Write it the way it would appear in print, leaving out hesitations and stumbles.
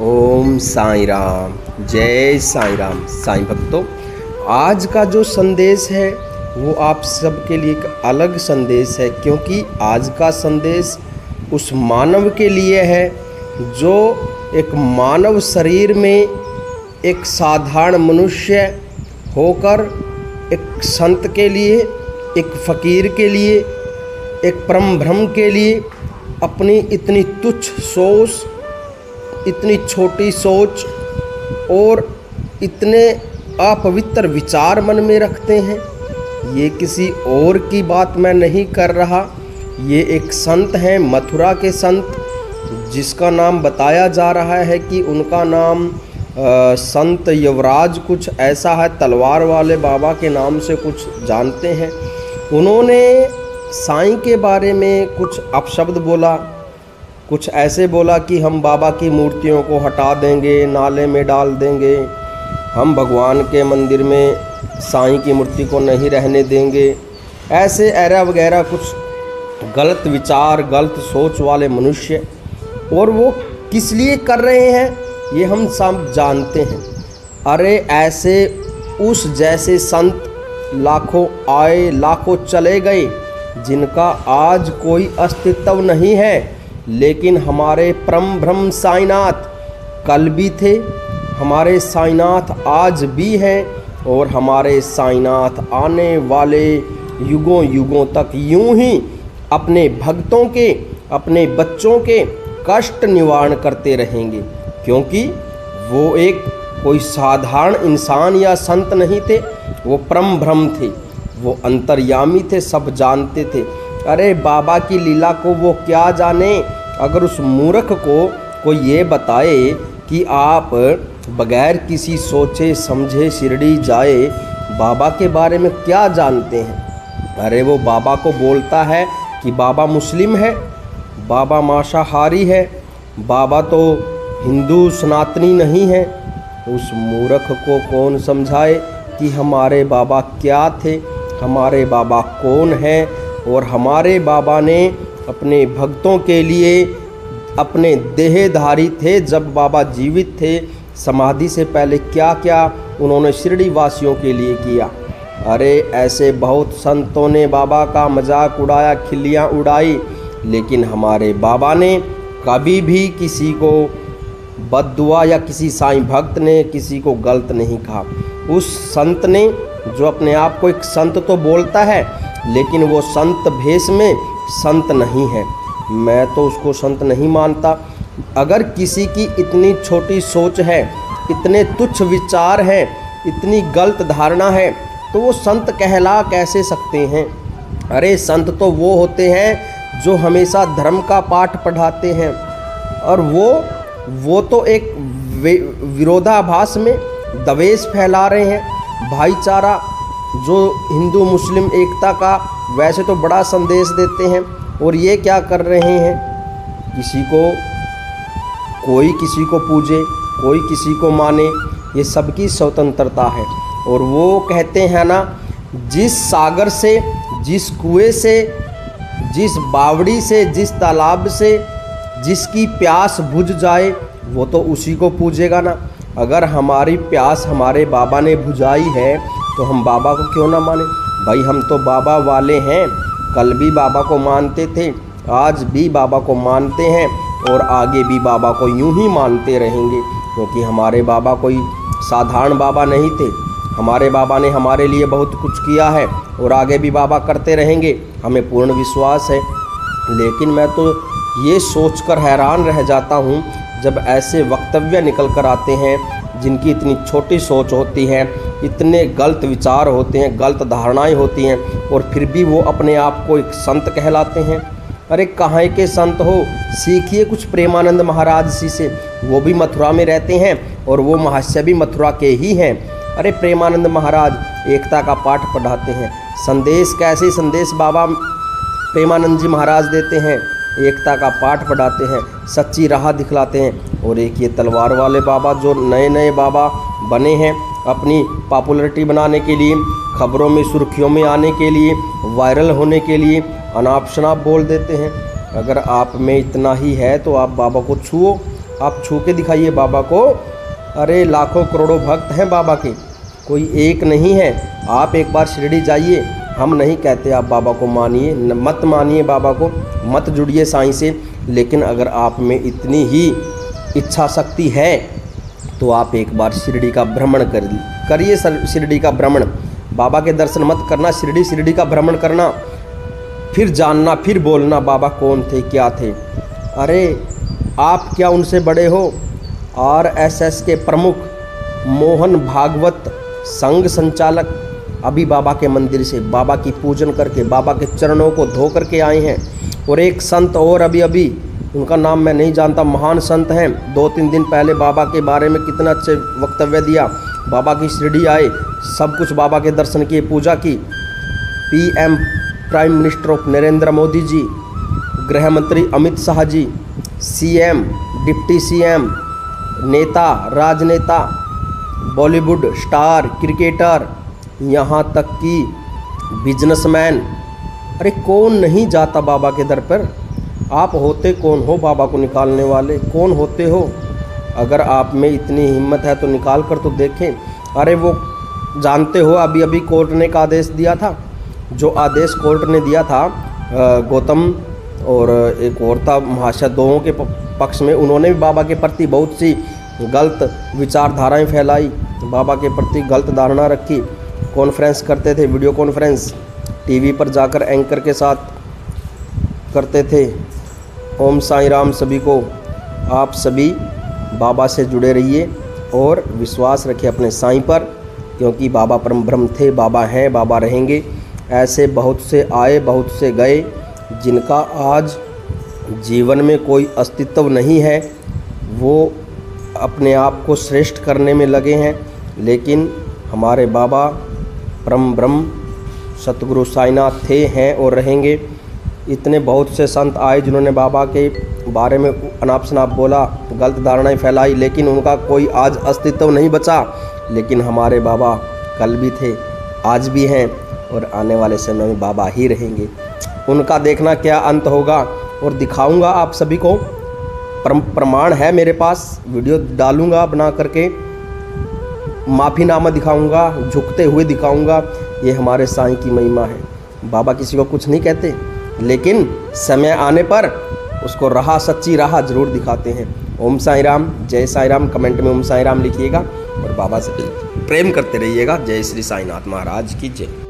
ओम साईं राम। जय साईं राम। साईं भक्तों, आज का जो संदेश है वो आप सबके लिए एक अलग संदेश है, क्योंकि आज का संदेश उस मानव के लिए है जो एक मानव शरीर में एक साधारण मनुष्य होकर एक संत के लिए, एक फ़कीर के लिए, एक परम ब्रह्म के लिए अपनी इतनी तुच्छ सोच, इतनी छोटी सोच और इतने अपवित्र विचार मन में रखते हैं। ये किसी और की बात मैं नहीं कर रहा, ये एक संत हैं, मथुरा के संत, जिसका नाम बताया जा रहा है कि उनका नाम संत युवराज कुछ ऐसा है, तलवार वाले बाबा के नाम से कुछ जानते हैं। उन्होंने साईं के बारे में कुछ अपशब्द बोला, कुछ ऐसे बोला कि हम बाबा की मूर्तियों को हटा देंगे, नाले में डाल देंगे, हम भगवान के मंदिर में साईं की मूर्ति को नहीं रहने देंगे। ऐसे एरा वगैरह कुछ गलत विचार, गलत सोच वाले मनुष्य, और वो किस लिए कर रहे हैं ये हम सब जानते हैं। अरे ऐसे उस जैसे संत लाखों आए, लाखों चले गए, जिनका आज कोई अस्तित्व नहीं है, लेकिन हमारे परम ब्रह्म साईनाथ कल भी थे, हमारे साईनाथ आज भी हैं, और हमारे साईनाथ आने वाले युगों युगों तक यूं ही अपने भक्तों के, अपने बच्चों के कष्ट निवारण करते रहेंगे। क्योंकि वो एक कोई साधारण इंसान या संत नहीं थे, वो परम ब्रह्म थे, वो अंतर्यामी थे, सब जानते थे। अरे बाबा की लीला को वो क्या जाने। अगर उस मूर्ख को कोई ये बताए कि आप बगैर किसी सोचे समझे शिरडी जाए, बाबा के बारे में क्या जानते हैं। अरे वो बाबा को बोलता है कि बाबा मुस्लिम है, बाबा मांसाहारी है, बाबा तो हिंदू सनातनी नहीं है। उस मूर्ख को कौन समझाए कि हमारे बाबा क्या थे, हमारे बाबा कौन हैं, और हमारे बाबा ने अपने भक्तों के लिए अपने देहधारी थे, जब बाबा जीवित थे समाधि से पहले क्या क्या उन्होंने शिरडी वासियों के लिए किया। अरे ऐसे बहुत संतों ने बाबा का मजाक उड़ाया, खिल्लियाँ उड़ाई, लेकिन हमारे बाबा ने कभी भी किसी को बद्दुआ या किसी साईं भक्त ने किसी को गलत नहीं कहा। उस संत ने, जो अपने आप को एक संत तो बोलता है, लेकिन वो संत भेष में संत नहीं है, मैं तो उसको संत नहीं मानता। अगर किसी की इतनी छोटी सोच है, इतने तुच्छ विचार हैं, इतनी गलत धारणा है, तो वो संत कहला कैसे सकते हैं। अरे संत तो वो होते हैं जो हमेशा धर्म का पाठ पढ़ाते हैं, और वो तो एक विरोधाभास में द्वेष फैला रहे हैं। भाईचारा, जो हिंदू मुस्लिम एकता का वैसे तो बड़ा संदेश देते हैं, और ये क्या कर रहे हैं, कोई किसी को पूजे, कोई किसी को माने, ये सबकी स्वतंत्रता है। और वो कहते हैं ना, जिस सागर से, जिस कुएं से, जिस बावड़ी से, जिस तालाब से जिसकी प्यास बुझ जाए, वो तो उसी को पूजेगा ना। अगर हमारी प्यास हमारे बाबा ने बुझाई है तो हम बाबा को क्यों ना माने। भाई हम तो बाबा वाले हैं, कल भी बाबा को मानते थे, आज भी बाबा को मानते हैं, और आगे भी बाबा को यूं ही मानते रहेंगे, क्योंकि हमारे बाबा कोई साधारण बाबा नहीं थे। हमारे बाबा ने हमारे लिए बहुत कुछ किया है, और आगे भी बाबा करते रहेंगे, हमें पूर्ण विश्वास है। लेकिन मैं तो ये सोचकर हैरान रह जाता हूँ, जब ऐसे वक्तव्य निकल कर आते हैं जिनकी इतनी छोटी सोच होती है, इतने गलत विचार होते हैं, गलत धारणाएं होती हैं, और फिर भी वो अपने आप को एक संत कहलाते हैं। अरे कहाँ के संत हो, सीखिए कुछ प्रेमानंद महाराज जी से, वो भी मथुरा में रहते हैं, और वो महाशय भी मथुरा के ही हैं। अरे प्रेमानंद महाराज एकता का पाठ पढ़ाते हैं, संदेश कैसे संदेश बाबा प्रेमानंद जी महाराज देते हैं, एकता का पाठ पढ़ाते हैं, सच्ची राह दिखलाते हैं। और एक ये तलवार वाले बाबा जो नए नए बाबा बने हैं, अपनी पॉपुलैरिटी बनाने के लिए, खबरों में सुर्खियों में आने के लिए, वायरल होने के लिए अनाप शनाप बोल देते हैं। अगर आप में इतना ही है तो आप बाबा को छुओ, आप छू के दिखाइए बाबा को। अरे लाखों करोड़ों भक्त हैं बाबा के, कोई एक नहीं है। आप एक बार शिरडी जाइए। हम नहीं कहते आप बाबा को मानिए, मत मानिए बाबा को, मत जुड़िए साईं से, लेकिन अगर आप में इतनी ही इच्छा शक्ति है तो आप एक बार शिरडी का भ्रमण करिए। शिरडी का भ्रमण, बाबा के दर्शन मत करना, शिरडी का भ्रमण करना, फिर जानना, फिर बोलना बाबा कौन थे, क्या थे। अरे आप क्या उनसे बड़े हो? RSS के प्रमुख मोहन भागवत संघ संचालक अभी बाबा के मंदिर से बाबा की पूजन करके, बाबा के चरणों को धो करके आए हैं। और एक संत और अभी उनका नाम मैं नहीं जानता, महान संत हैं, 2-3 दिन पहले बाबा के बारे में कितना अच्छे वक्तव्य दिया। बाबा की शिरडी आए, सब कुछ बाबा के दर्शन किए, पूजा की। PM prime minister of Narendra Modi ji, गृह मंत्री Amit Shah ji, CM, deputy CM, नेता, राजनेता, बॉलीवुड स्टार, क्रिकेटर, यहाँ तक कि बिजनेसमैन, अरे कौन नहीं जाता बाबा के दर पर। आप होते कौन हो बाबा को निकालने वाले? कौन होते हो? अगर आप में इतनी हिम्मत है तो निकाल कर तो देखें। अरे वो जानते हो अभी कोर्ट ने एक आदेश दिया था, जो आदेश कोर्ट ने दिया था गौतम और एक और था महाशय, दोनों के पक्ष में, उन्होंने भी बाबा के प्रति बहुत सी गलत विचारधाराएं फैलाई, बाबा के प्रति गलत धारणा रखी। कॉन्फ्रेंस करते थे, वीडियो कॉन्फ्रेंस टीवी पर जाकर एंकर के साथ करते थे। ओम साईं राम सभी को। आप सभी बाबा से जुड़े रहिए और विश्वास रखिए अपने साईं पर, क्योंकि बाबा परम ब्रह्म थे, बाबा हैं, बाबा रहेंगे। ऐसे बहुत से आए, बहुत से गए, जिनका आज जीवन में कोई अस्तित्व नहीं है, वो अपने आप को श्रेष्ठ करने में लगे हैं। लेकिन हमारे बाबा परम ब्रह्म सतगुरु साईनाथ थे, हैं और रहेंगे। इतने बहुत से संत आए जिन्होंने बाबा के बारे में अनाप शनाप बोला, गलत धारणाएं फैलाई, लेकिन उनका कोई आज अस्तित्व नहीं बचा। लेकिन हमारे बाबा कल भी थे, आज भी हैं और आने वाले समय में बाबा ही रहेंगे। उनका देखना क्या अंत होगा, और दिखाऊंगा आप सभी को। प्रमाण है मेरे पास, वीडियो डालूंगा बना करके, माफ़ीनामा दिखाऊंगा, झुकते हुए दिखाऊंगा। ये हमारे साईं की महिमा है। बाबा किसी को कुछ नहीं कहते, लेकिन समय आने पर उसको राह, सच्ची राह जरूर दिखाते हैं। ओम साईं राम, जय साईं राम। कमेंट में ओम साईं राम लिखिएगा और बाबा से प्रेम करते रहिएगा। जय श्री साईनाथ महाराज की जय।